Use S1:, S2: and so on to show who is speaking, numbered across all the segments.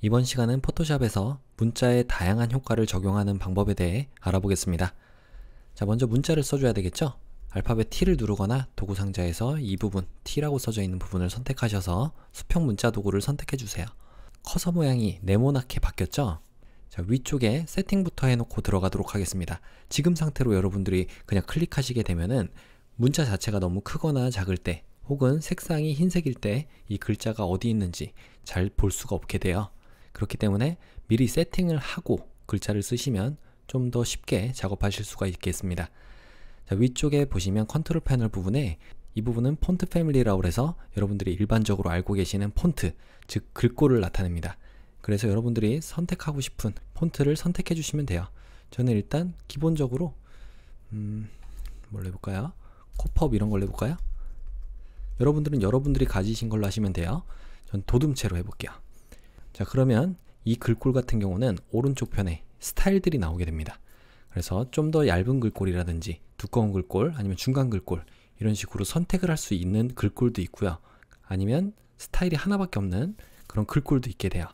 S1: 이번 시간은 포토샵에서 문자의 다양한 효과를 적용하는 방법에 대해 알아보겠습니다. 자, 먼저 문자를 써줘야 되겠죠? 알파벳 T를 누르거나 도구 상자에서 이 부분, T라고 써져 있는 부분을 선택하셔서 수평 문자 도구를 선택해주세요. 커서 모양이 네모나게 바뀌었죠? 자, 위쪽에 세팅부터 해놓고 들어가도록 하겠습니다. 지금 상태로 여러분들이 그냥 클릭하시게 되면은 문자 자체가 너무 크거나 작을 때 혹은 색상이 흰색일 때 이 글자가 어디 있는지 잘 볼 수가 없게 돼요. 그렇기 때문에 미리 세팅을 하고 글자를 쓰시면 좀 더 쉽게 작업하실 수가 있겠습니다. 자, 위쪽에 보시면 컨트롤 패널 부분에 이 부분은 폰트 패밀리라고 해서 여러분들이 일반적으로 알고 계시는 폰트, 즉 글꼴을 나타냅니다. 그래서 여러분들이 선택하고 싶은 폰트를 선택해 주시면 돼요. 저는 일단 기본적으로 뭘 해볼까요? 코펍 이런 걸 해볼까요? 여러분들은 여러분들이 가지신 걸로 하시면 돼요. 전 도둠체로 해볼게요. 자, 그러면 이 글꼴 같은 경우는 오른쪽 편에 스타일들이 나오게 됩니다. 그래서 좀 더 얇은 글꼴이라든지 두꺼운 글꼴 아니면 중간 글꼴 이런 식으로 선택을 할 수 있는 글꼴도 있고요. 아니면 스타일이 하나밖에 없는 그런 글꼴도 있게 돼요.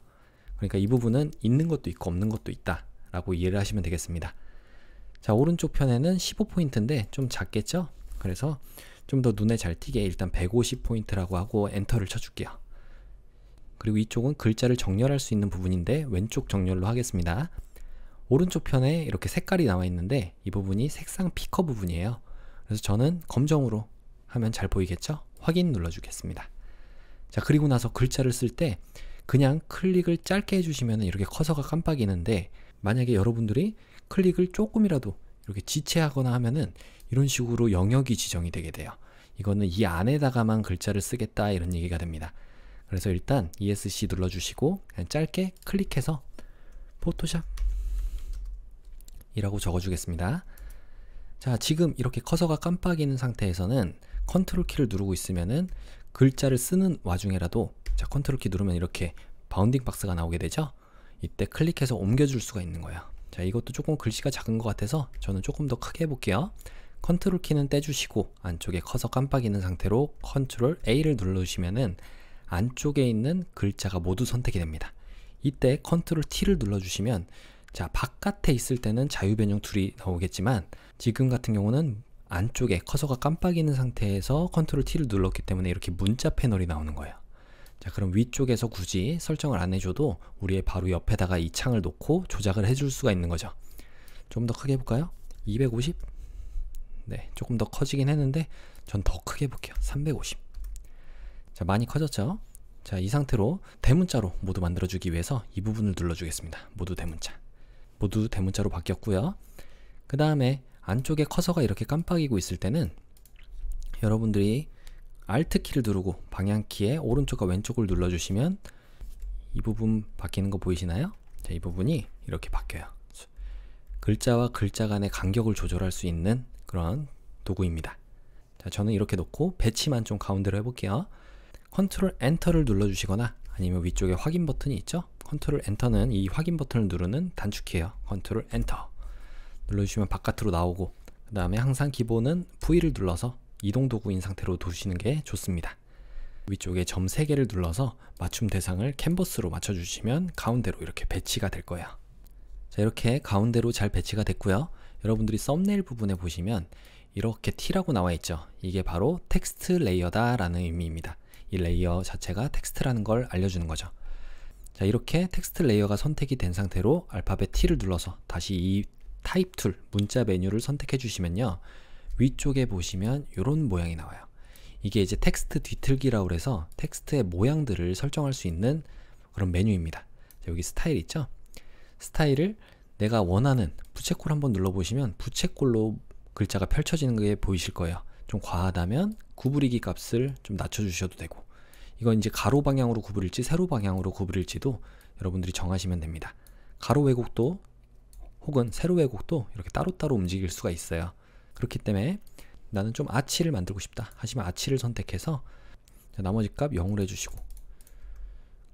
S1: 그러니까 이 부분은 있는 것도 있고 없는 것도 있다 라고 이해를 하시면 되겠습니다. 자, 오른쪽 편에는 15포인트인데 좀 작겠죠? 그래서 좀 더 눈에 잘 띄게 일단 150포인트라고 하고 엔터를 쳐줄게요. 그리고 이쪽은 글자를 정렬할 수 있는 부분인데 왼쪽 정렬로 하겠습니다. 오른쪽 편에 이렇게 색깔이 나와 있는데 이 부분이 색상 피커 부분이에요. 그래서 저는 검정으로 하면 잘 보이겠죠? 확인 눌러주겠습니다. 자, 그리고 나서 글자를 쓸 때 그냥 클릭을 짧게 해주시면 이렇게 커서가 깜빡이는데 만약에 여러분들이 클릭을 조금이라도 이렇게 지체하거나 하면은 이런 식으로 영역이 지정이 되게 돼요. 이거는 이 안에다가만 글자를 쓰겠다 이런 얘기가 됩니다. 그래서 일단 ESC 눌러주시고 그냥 짧게 클릭해서 포토샵 이라고 적어주겠습니다. 자, 지금 이렇게 커서가 깜빡이는 상태에서는 컨트롤 키를 누르고 있으면은 글자를 쓰는 와중에라도 자, 컨트롤 키 누르면 이렇게 바운딩 박스가 나오게 되죠. 이때 클릭해서 옮겨줄 수가 있는 거예요. 자, 이것도 조금 글씨가 작은 것 같아서 저는 조금 더 크게 해볼게요. 컨트롤 키는 떼주시고 안쪽에 커서 깜빡이는 상태로 컨트롤 A를 눌러주시면은 안쪽에 있는 글자가 모두 선택이 됩니다. 이때 컨트롤 T를 눌러주시면 자, 바깥에 있을 때는 자유 변형 툴이 나오겠지만 지금 같은 경우는 안쪽에 커서가 깜빡이는 상태에서 컨트롤 T를 눌렀기 때문에 이렇게 문자 패널이 나오는 거예요. 자, 그럼 위쪽에서 굳이 설정을 안 해줘도 우리의 바로 옆에다가 이 창을 놓고 조작을 해줄 수가 있는 거죠. 좀 더 크게 해볼까요? 250? 네, 조금 더 커지긴 했는데 전 더 크게 해볼게요. 350. 자, 많이 커졌죠? 자, 이 상태로 대문자로 모두 만들어주기 위해서 이 부분을 눌러주겠습니다. 모두 대문자. 모두 대문자로 바뀌었고요. 그 다음에 안쪽에 커서가 이렇게 깜빡이고 있을 때는 여러분들이 Alt 키를 누르고 방향키의 오른쪽과 왼쪽을 눌러주시면 이 부분 바뀌는 거 보이시나요? 자, 이 부분이 이렇게 바뀌어요. 글자와 글자 간의 간격을 조절할 수 있는 그런 도구입니다. 자, 저는 이렇게 놓고 배치만 좀 가운데로 해볼게요. 컨트롤 엔터를 눌러주시거나 아니면 위쪽에 확인 버튼이 있죠? 컨트롤 엔터는 이 확인 버튼을 누르는 단축키예요. 컨트롤 엔터 눌러주시면 바깥으로 나오고 그 다음에 항상 기본은 V를 눌러서 이동 도구인 상태로 두시는 게 좋습니다. 위쪽에 점 3개를 눌러서 맞춤 대상을 캔버스로 맞춰주시면 가운데로 이렇게 배치가 될 거예요. 자, 이렇게 가운데로 잘 배치가 됐고요. 여러분들이 썸네일 부분에 보시면 이렇게 T라고 나와 있죠. 이게 바로 텍스트 레이어다 라는 의미입니다. 이 레이어 자체가 텍스트라는 걸 알려주는 거죠. 자, 이렇게 텍스트 레이어가 선택이 된 상태로 알파벳 T를 눌러서 다시 이 타입 툴, 문자 메뉴를 선택해 주시면요. 위쪽에 보시면 이런 모양이 나와요. 이게 이제 텍스트 뒤틀기라고 해서 텍스트의 모양들을 설정할 수 있는 그런 메뉴입니다. 자, 여기 스타일 있죠? 스타일을 내가 원하는 부채꼴 한번 눌러보시면 부채꼴로 글자가 펼쳐지는 게 보이실 거예요. 좀 과하다면 구부리기 값을 좀 낮춰주셔도 되고 이건 이제 가로 방향으로 구부릴지 세로 방향으로 구부릴지도 여러분들이 정하시면 됩니다. 가로 왜곡도 혹은 세로 왜곡도 이렇게 따로따로 움직일 수가 있어요. 그렇기 때문에 나는 좀 아치를 만들고 싶다 하시면 아치를 선택해서 나머지 값 0으로 해주시고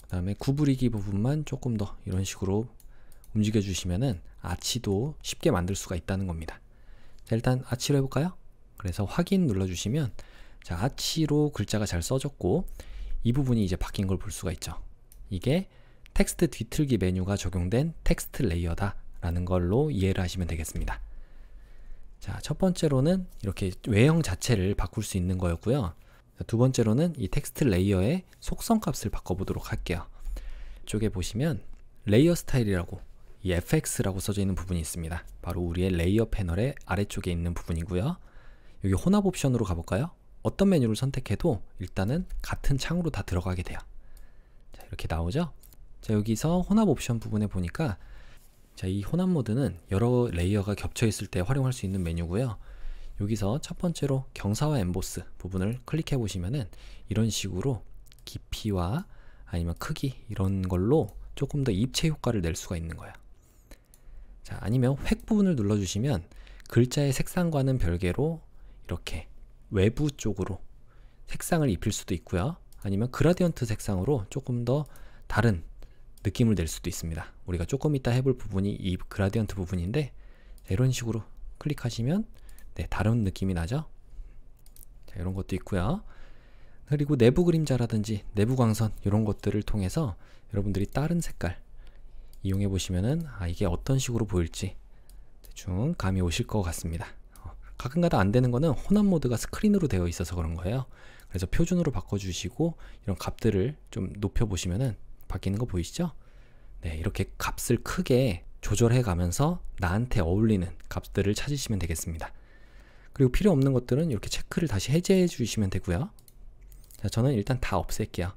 S1: 그 다음에 구부리기 부분만 조금 더 이런 식으로 움직여 주시면은 아치도 쉽게 만들 수가 있다는 겁니다. 자, 일단 아치로 해볼까요? 그래서 확인 눌러주시면 자, 아치로 글자가 잘 써졌고 이 부분이 이제 바뀐 걸 볼 수가 있죠. 이게 텍스트 뒤틀기 메뉴가 적용된 텍스트 레이어다 라는 걸로 이해를 하시면 되겠습니다. 자, 첫 번째로는 이렇게 외형 자체를 바꿀 수 있는 거였고요. 두 번째로는 이 텍스트 레이어의 속성 값을 바꿔보도록 할게요. 이쪽에 보시면 레이어 스타일이라고 이 FX라고 써져 있는 부분이 있습니다. 바로 우리의 레이어 패널의 아래쪽에 있는 부분이고요. 여기 혼합 옵션으로 가볼까요? 어떤 메뉴를 선택해도 일단은 같은 창으로 다 들어가게 돼요. 자, 이렇게 나오죠? 자, 여기서 혼합 옵션 부분에 보니까 자, 이 혼합 모드는 여러 레이어가 겹쳐 있을 때 활용할 수 있는 메뉴고요. 여기서 첫 번째로 경사와 엠보스 부분을 클릭해 보시면은 이런 식으로 깊이와 아니면 크기 이런 걸로 조금 더 입체 효과를 낼 수가 있는 거예요. 자, 아니면 획 부분을 눌러주시면 글자의 색상과는 별개로 이렇게 외부 쪽으로 색상을 입힐 수도 있고요. 아니면 그라디언트 색상으로 조금 더 다른 느낌을 낼 수도 있습니다. 우리가 조금 이따 해볼 부분이 이 그라디언트 부분인데 이런 식으로 클릭하시면 네, 다른 느낌이 나죠. 자, 이런 것도 있고요. 그리고 내부 그림자라든지 내부 광선 이런 것들을 통해서 여러분들이 다른 색깔 이용해 보시면은 이게 어떤 식으로 보일지 대충 감이 오실 것 같습니다. 가끔가다 안 되는 거는 혼합 모드가 스크린으로 되어 있어서 그런 거예요. 그래서 표준으로 바꿔주시고 이런 값들을 좀 높여 보시면은 바뀌는 거 보이시죠? 네, 이렇게 값을 크게 조절해 가면서 나한테 어울리는 값들을 찾으시면 되겠습니다. 그리고 필요 없는 것들은 이렇게 체크를 다시 해제해 주시면 되고요. 자, 저는 일단 다 없앨게요.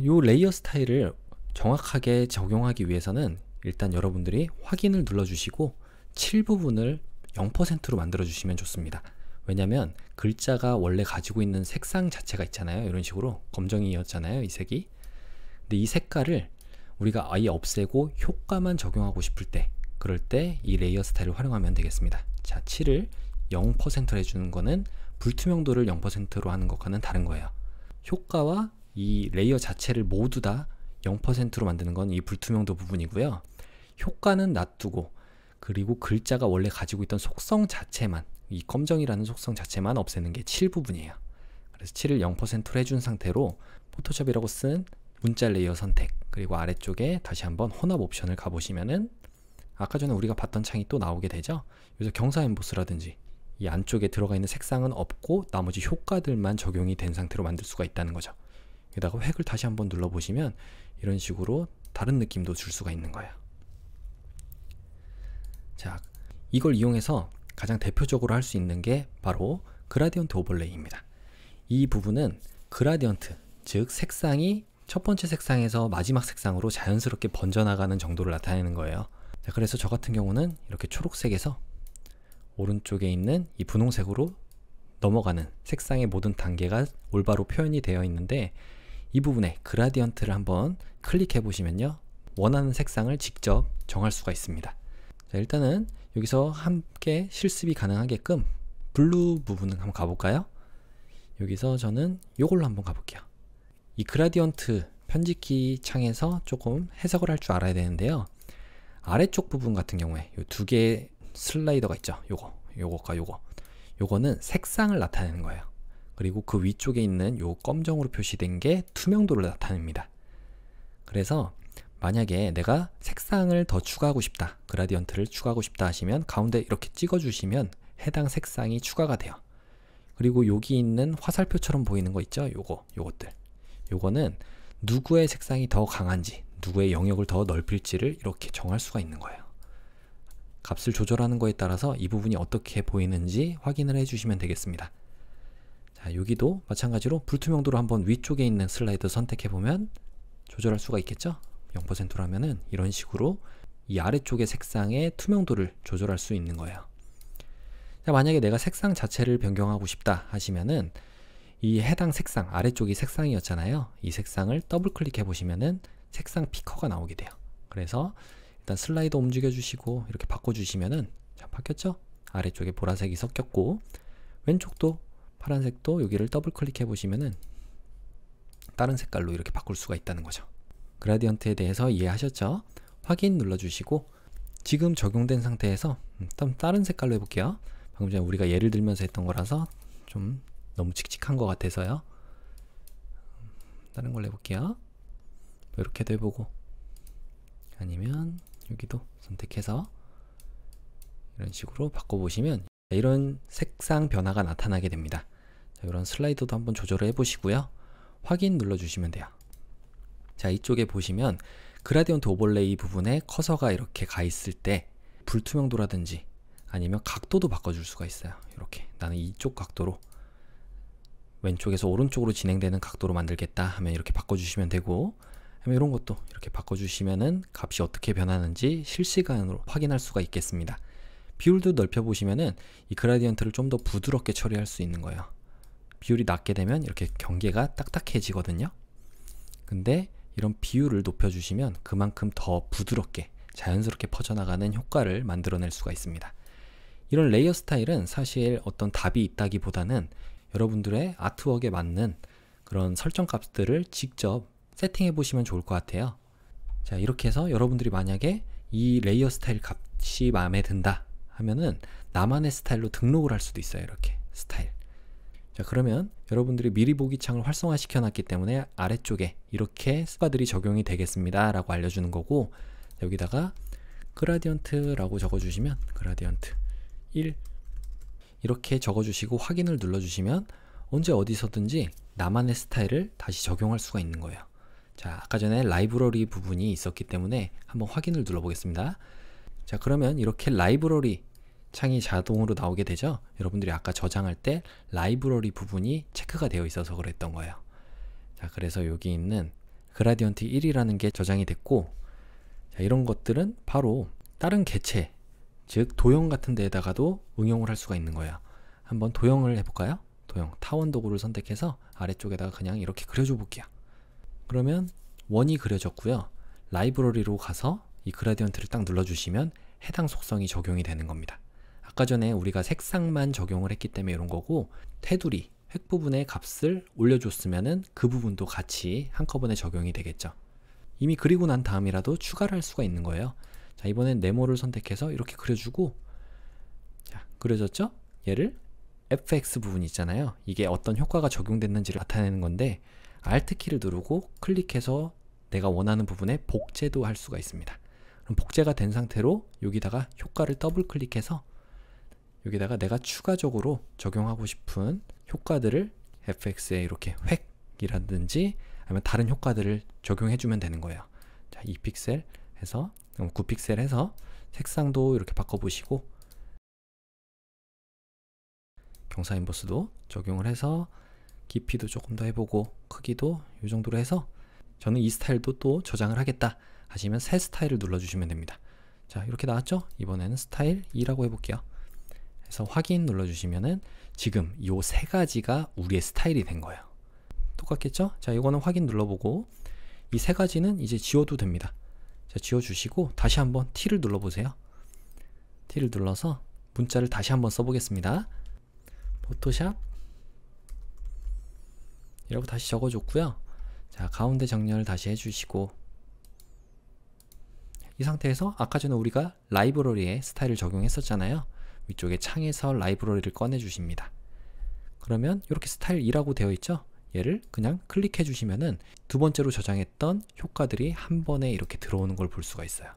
S1: 요 레이어 스타일을 정확하게 적용하기 위해서는 일단 여러분들이 확인을 눌러주시고 7 부분을 0%로 만들어 주시면 좋습니다. 왜냐면 글자가 원래 가지고 있는 색상 자체가 있잖아요. 이런 식으로 검정이었잖아요, 이 색이. 근데 이 색깔을 우리가 아예 없애고 효과만 적용하고 싶을 때, 그럴 때 이 레이어 스타일을 활용하면 되겠습니다. 자, 7을 0%로 해주는 거는 불투명도를 0%로 하는 것과는 다른 거예요. 효과와 이 레이어 자체를 모두 다 0%로 만드는 건 이 불투명도 부분이고요. 효과는 놔두고 그리고 글자가 원래 가지고 있던 속성 자체만, 이 검정이라는 속성 자체만 없애는 게 7 부분이에요. 그래서 7을 0%로 해준 상태로 포토샵이라고 쓴 문자 레이어 선택, 그리고 아래쪽에 다시 한번 혼합 옵션을 가보시면은 아까 전에 우리가 봤던 창이 또 나오게 되죠. 여기서 경사 엠보스라든지 이 안쪽에 들어가 있는 색상은 없고 나머지 효과들만 적용이 된 상태로 만들 수가 있다는 거죠. 여기다가 획을 다시 한번 눌러보시면 이런 식으로 다른 느낌도 줄 수가 있는 거예요. 자, 이걸 이용해서 가장 대표적으로 할 수 있는 게 바로 그라디언트 오버레이입니다. 이 부분은 그라디언트, 즉 색상이 첫 번째 색상에서 마지막 색상으로 자연스럽게 번져나가는 정도를 나타내는 거예요. 자, 그래서 저 같은 경우는 이렇게 초록색에서 오른쪽에 있는 이 분홍색으로 넘어가는 색상의 모든 단계가 올바로 표현이 되어 있는데 이 부분에 그라디언트를 한번 클릭해 보시면요, 원하는 색상을 직접 정할 수가 있습니다. 자, 일단은 여기서 함께 실습이 가능하게끔 블루 부분을 한번 가볼까요? 여기서 저는 이걸로 한번 가볼게요. 이 그라디언트 편집키 창에서 조금 해석을 할 줄 알아야 되는데요. 아래쪽 부분 같은 경우에 이 두 개의 슬라이더가 있죠. 요거과 요거는 색상을 나타내는 거예요. 그리고 그 위쪽에 있는 요 검정으로 표시된 게 투명도를 나타냅니다. 그래서 만약에 내가 색상을 더 추가하고 싶다, 그라디언트를 추가하고 싶다 하시면 가운데 이렇게 찍어 주시면 해당 색상이 추가가 돼요. 그리고 여기 있는 화살표처럼 보이는 거 있죠? 요것들. 요거는 누구의 색상이 더 강한지, 누구의 영역을 더 넓힐지를 이렇게 정할 수가 있는 거예요. 값을 조절하는 거에 따라서 이 부분이 어떻게 보이는지 확인을 해주시면 되겠습니다. 자, 여기도 마찬가지로 불투명도로 한번 위쪽에 있는 슬라이드 선택해보면 조절할 수가 있겠죠? 0%로 하면은 이런 식으로 이 아래쪽의 색상의 투명도를 조절할 수 있는 거예요. 자, 만약에 내가 색상 자체를 변경하고 싶다 하시면은 이 해당 색상, 아래쪽이 색상이었잖아요. 이 색상을 더블 클릭해 보시면은 색상 피커가 나오게 돼요. 그래서 일단 슬라이더 움직여 주시고 이렇게 바꿔 주시면은, 자, 바뀌었죠? 아래쪽에 보라색이 섞였고 왼쪽도 파란색도 여기를 더블 클릭해 보시면은 다른 색깔로 이렇게 바꿀 수가 있다는 거죠. 그라디언트에 대해서 이해하셨죠? 확인 눌러 주시고 지금 적용된 상태에서 다른 색깔로 해볼게요. 방금 전에 우리가 예를 들면서 했던 거라서 좀 너무 칙칙한 것 같아서요. 다른 걸로 해볼게요. 이렇게도 해보고, 아니면 여기도 선택해서 이런 식으로 바꿔보시면 이런 색상 변화가 나타나게 됩니다. 자, 이런 슬라이더도 한번 조절을 해보시고요. 확인 눌러주시면 돼요. 자, 이쪽에 보시면 그라디언트 오버레이 부분에 커서가 이렇게 가 있을 때 불투명도라든지 아니면 각도도 바꿔줄 수가 있어요. 이렇게 나는 이쪽 각도로, 왼쪽에서 오른쪽으로 진행되는 각도로 만들겠다 하면 이렇게 바꿔주시면 되고, 이런 것도 이렇게 바꿔주시면은 값이 어떻게 변하는지 실시간으로 확인할 수가 있겠습니다. 비율도 넓혀보시면은 이 그라디언트를 좀 더 부드럽게 처리할 수 있는 거예요. 비율이 낮게 되면 이렇게 경계가 딱딱해지거든요. 근데 이런 비율을 높여주시면 그만큼 더 부드럽게 자연스럽게 퍼져나가는 효과를 만들어낼 수가 있습니다. 이런 레이어 스타일은 사실 어떤 답이 있다기보다는 여러분들의 아트웍에 맞는 그런 설정 값들을 직접 세팅해 보시면 좋을 것 같아요. 자, 이렇게 해서 여러분들이 만약에 이 레이어 스타일 값이 마음에 든다 하면은 나만의 스타일로 등록을 할 수도 있어요. 이렇게 스타일. 자, 그러면 여러분들이 미리 보기 창을 활성화 시켜 놨기 때문에 아래쪽에 이렇게 효과들이 적용이 되겠습니다 라고 알려주는 거고, 여기다가 그라디언트라고 적어주시면 그라디언트 1 이렇게 적어주시고 확인을 눌러주시면 언제 어디서든지 나만의 스타일을 다시 적용할 수가 있는 거예요. 자, 아까 전에 라이브러리 부분이 있었기 때문에 한번 확인을 눌러보겠습니다. 자, 그러면 이렇게 라이브러리 창이 자동으로 나오게 되죠. 여러분들이 아까 저장할 때 라이브러리 부분이 체크가 되어 있어서 그랬던 거예요. 자, 그래서 여기 있는 그라디언트 1이라는 게 저장이 됐고, 자, 이런 것들은 바로 다른 개체, 즉 도형 같은 데에다가도 응용을 할 수가 있는 거예요. 한번 도형을 해볼까요? 도형, 타원 도구를 선택해서 아래쪽에다가 그냥 이렇게 그려줘 볼게요. 그러면 원이 그려졌고요. 라이브러리로 가서 이 그라디언트를 딱 눌러주시면 해당 속성이 적용이 되는 겁니다. 아까 전에 우리가 색상만 적용을 했기 때문에 이런 거고, 테두리, 획 부분의 값을 올려줬으면은 그 부분도 같이 한꺼번에 적용이 되겠죠. 이미 그리고 난 다음이라도 추가를 할 수가 있는 거예요. 자, 이번엔 네모를 선택해서 이렇게 그려주고, 자, 그려졌죠? 얘를 FX 부분 있잖아요. 이게 어떤 효과가 적용됐는지를 나타내는 건데, Alt키를 누르고 클릭해서 내가 원하는 부분에 복제도 할 수가 있습니다. 그럼 복제가 된 상태로 여기다가 효과를 더블 클릭해서 여기다가 내가 추가적으로 적용하고 싶은 효과들을 FX에 이렇게 획이라든지 아니면 다른 효과들을 적용해주면 되는 거예요. 자, 2픽셀 해서 9픽셀 해서 색상도 이렇게 바꿔보시고, 경사 인버스도 적용을 해서 깊이도 조금 더 해보고 크기도 이 정도로 해서 저는 이 스타일도 또 저장을 하겠다 하시면 새 스타일을 눌러주시면 됩니다. 자, 이렇게 나왔죠? 이번에는 스타일 2라고 해볼게요. 그래서 확인 눌러주시면은 지금 이 세 가지가 우리의 스타일이 된 거예요. 똑같겠죠? 자, 이거는 확인 눌러보고 이 세 가지는 이제 지워도 됩니다. 자, 지워주시고 다시 한번 T를 눌러보세요. T를 눌러서 문자를 다시 한번 써보겠습니다. 포토샵 이라고 다시 적어줬고요. 자, 가운데 정렬을 다시 해주시고, 이 상태에서 아까 전에 우리가 라이브러리에 스타일을 적용했었잖아요. 위쪽에 창에서 라이브러리를 꺼내 주십니다. 그러면 이렇게 스타일 2라고 되어 있죠. 얘를 그냥 클릭해 주시면은 두 번째로 저장했던 효과들이 한 번에 이렇게 들어오는 걸 볼 수가 있어요.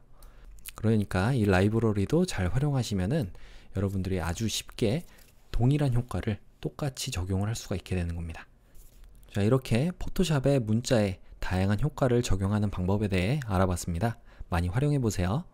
S1: 그러니까 이 라이브러리도 잘 활용하시면은 여러분들이 아주 쉽게 동일한 효과를 똑같이 적용을 할 수가 있게 되는 겁니다. 자, 이렇게 포토샵의 문자에 다양한 효과를 적용하는 방법에 대해 알아봤습니다. 많이 활용해 보세요.